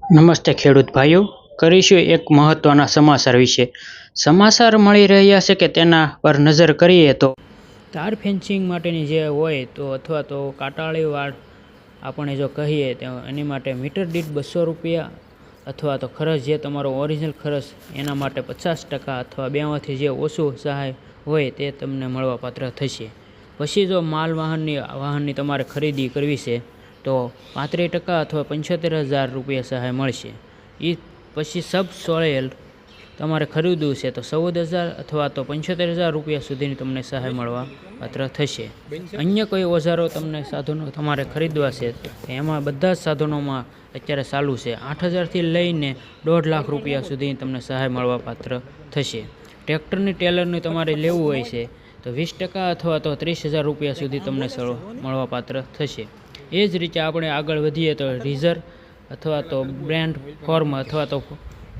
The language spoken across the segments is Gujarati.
નમસ્તે ખેડૂત ભાઈઓ, કરીશું એક મહત્વના સમાચાર વિશે. સમાચાર મળી રહ્યા છે કે તેના પર નજર કરીએ તો તાર ફેન્સિંગ માટેની જે હોય તો અથવા તો કાટાળી વાડ આપણે જો કહીએ તો એની માટે મીટર દીઠ 200 રૂપિયા અથવા તો ખર્ચ જે તમારો ઓરિજિનલ ખર્ચ એના માટે 50% અથવા બેમાંથી જે ઓછું સહાય હોય તે તમને મળવાપાત્ર થશે. પછી જો માલ વાહનની તમારે ખરીદી કરવી છે તો 35% અથવા 75,000 રૂપિયા સહાય મળશે. એ પછી સબ સોઇલ તમારે ખરીદવું છે તો 14,000 અથવા તો 75,000 રૂપિયા સુધીની તમને સહાય મળવા પાત્ર થશે. અન્ય કોઈ ઓજારો તમને સાધનો તમારે ખરીદવા છે એમાં બધા જ સાધનોમાં અત્યારે ચાલુ છે 8,000થી લઈને 1.5 લાખ રૂપિયા સુધી તમને સહાય મળવા પાત્ર થશે. ટ્રેક્ટરની ટેલરની તમારે લેવું હોય છે તો 20% અથવા તો 30,000 રૂપિયા સુધી તમને મળવા પાત્ર થશે. એ જ રીતે આપણે આગળ વધીએ તો રીઝર અથવા તો બ્રાન્ડ ફોર્મ અથવા તો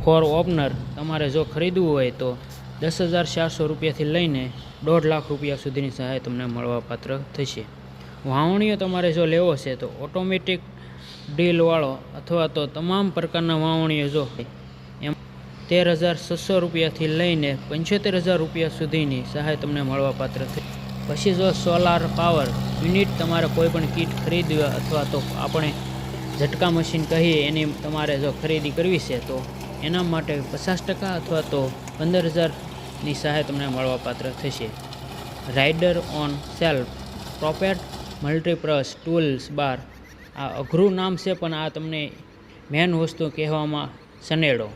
ફોર ઓપનર તમારે જો ખરીદવું હોય તો 10,400 રૂપિયાથી લઈને 1.5 લાખ રૂપિયા સુધીની સહાય તમને મળવાપાત્ર થશે. વાવણીઓ તમારે જો લેવો છે તો ઓટોમેટિક ડ્રીલવાળો અથવા તો તમામ પ્રકારના વાવણીઓ જો એમ 13,600 રૂપિયાથી લઈને 75,000 રૂપિયા સુધીની સહાય તમને મળવાપાત્ર થશે. પછી જો સોલાર પાવર યુનિટ તમારે કોઈ પણ કીટ ખરીદવા અથવા તો આપણે ઝટકા મશીન કહીએ એની તમારે જો ખરીદી કરવી છે તો એના માટે 50% અથવા તો 15,000ની સહાય તમને મળવાપાત્ર થશે. Rider on self propelled multipurpose tools bar, આ અઘરું નામ છે પણ આ તમને મેન વસ્તુ કહેવામાં શનેડો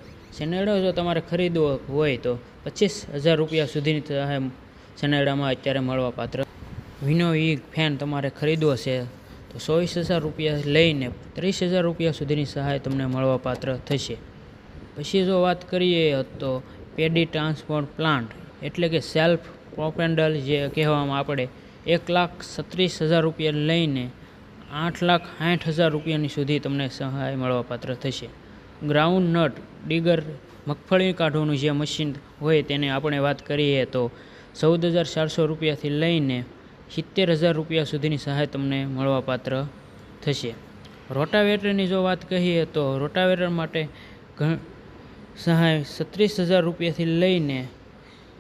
જો તમારે ખરીદવો હોય તો 25,000 રૂપિયા સુધીની સહાય શનેડામાં અત્યારે મળવાપાત્ર. વિનોવિંગ ફેન તમારે ખરીદવો છે તો 24,000 રૂપિયા લઈને 30,000 રૂપિયા સુધીની સહાય તમને મળવાપાત્ર થશે. પછી જો વાત કરીએ તો પેડી ટ્રાન્સપોર્ટ પ્લાન્ટ એટલે કે સેલ્ફ પ્રોપેન્ડલ જે કહેવામાં આપણે 1,36,000 રૂપિયા લઈને 8,60,000 રૂપિયાની સુધી તમને સહાય મળવાપાત્ર થશે. ગ્રાઉન્ડ નટ ડિગર મગફળી કાઢવાનું જે મશીન હોય તેને આપણે વાત કરીએ તો 14,400 રૂપિયાથી લઈને 70,000 રૂપિયા સુધીની સહાય તમને મળવાપાત્ર થશે. રોટાવેટરની જો વાત કહીએ તો રોટાવેટર માટે સહાય 36,000 રૂપિયાથી લઈને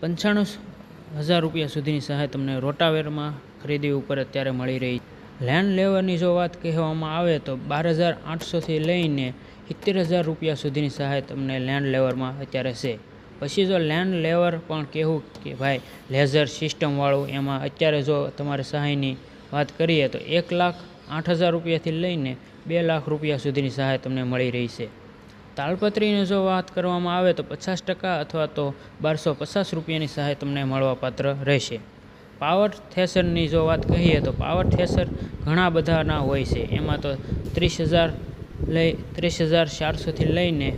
95,000 રૂપિયા સુધીની સહાય તમને રોટાવેરમાં ખરીદી ઉપર અત્યારે મળી રહી છે. લેન્ડ લેવરની જો વાત કહેવામાં આવે તો 12,800થી લઈને 70,000 રૂપિયા સુધીની સહાય તમને લેન્ડ લેવરમાં અત્યારે છે. પછી જો લેન્ડ લેવર પણ કહેવું કે ભાઈ લેઝર સિસ્ટમવાળું એમાં અત્યારે જો તમારે સહાયની વાત કરીએ તો 1,08,000 રૂપિયાથી લઈને 2 લાખ રૂપિયા સુધીની સહાય તમને મળી રહી છે. તાલપત્રીની જો વાત કરવામાં આવે તો 50% અથવા તો 1,250 રૂપિયાની સહાય તમને મળવાપાત્ર રહેશે. પાવર થ્રેશરની જો વાત કહીએ તો પાવર થ્રેશર ઘણા બધાના હોય છે એમાં તો 30,400થી લઈને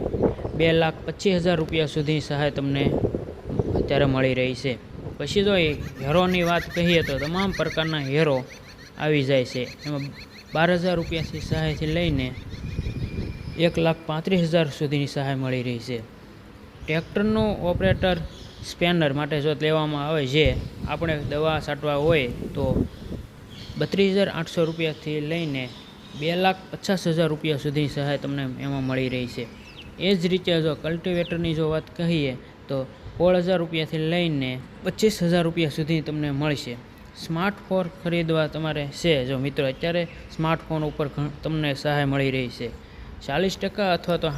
2,25,000 રૂપિયા સુધીની સહાય તમને અત્યારે મળી રહી છે. પછી જો હેરોની વાત કહીએ તો તમામ પ્રકારના હેરો આવી જાય છે એમાં 12,000 રૂપિયાથી સહાયથી લઈને 1,35,000 સુધીની સહાય મળી રહી છે. ટ્રેક્ટરનું ઓપરેટર સ્પેનર માટે જો લેવામાં આવે જે આપણે દવા છાંટવા હોય તો 32,800 રૂપિયાથી લઈને 2,50,000 રૂપિયા સુધીની સહાય તમને એમાં મળી રહી છે. એ જ રીતે જો કલ્ટિવેટરની જો વાત કહીએ તો 16,000 રૂપિયાથી લઈને 25,000 રૂપિયા સુધી તમને મળશે. સ્માર્ટફોન ખરીદવા તમારે છે જો મિત્રો અત્યારે સ્માર્ટફોન ઉપર તમને સહાય મળી રહી છે 40% અથવા તો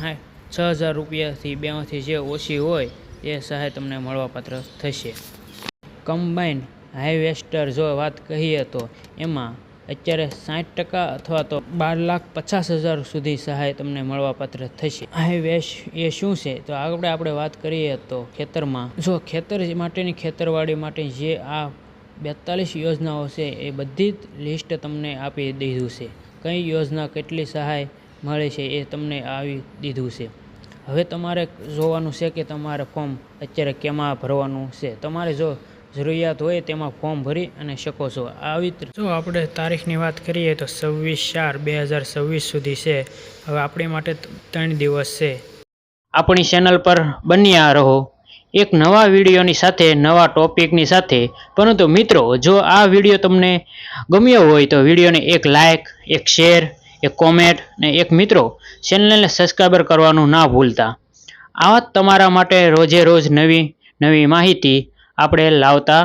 6,000 રૂપિયાથી બેમાંથી જે ઓછી હોય એ સહાય તમને મળવાપાત્ર થશે. કમ્બાઇન હાર્વેસ્ટર જો વાત કહીએ તો એમાં અત્યારે 60% અથવા તો 12,50,000 સુધી સહાય તમને મળવાપાત્ર થશે. હાઈવેસ્ટ એ શું છે તો આપણે વાત કરીએ તો ખેતરમાં જો ખેતર માટેની ખેતરવાડી માટે જે આ 42 યોજનાઓ છે એ બધી જ લિસ્ટ તમને આપી દીધું છે. કઈ યોજના કેટલી સહાય મળે છે એ તમને આવી દીધું છે. હવે તમારે જોવાનું છે કે તમારે ફોર્મ અત્યારે કેમાં ભરવાનું છે. તમારે જો જરૂરિયાત હોય તેમાં ફોર્મ ભરી અને શકો છો. આવી જો આપણે તારીખની વાત કરીએ તો 26/4/2026 સુધી છે. હવે આપણી માટે 3 દિવસ છે. આપણી ચેનલ પર બન્યા રહો એક નવા વિડીયોની સાથે નવા ટોપિકની સાથે. પરંતુ મિત્રો જો આ વિડીયો તમને ગમ્યો હોય તો વિડીયોને એક લાઇક, એક શેર, એક કોમેન્ટ ને એક મિત્રો ચેનલને સબસ્ક્રાઈબર કરવાનું ના ભૂલતા. આવા તમારા માટે રોજે રોજ નવી નવી માહિતી આપણે લાવતા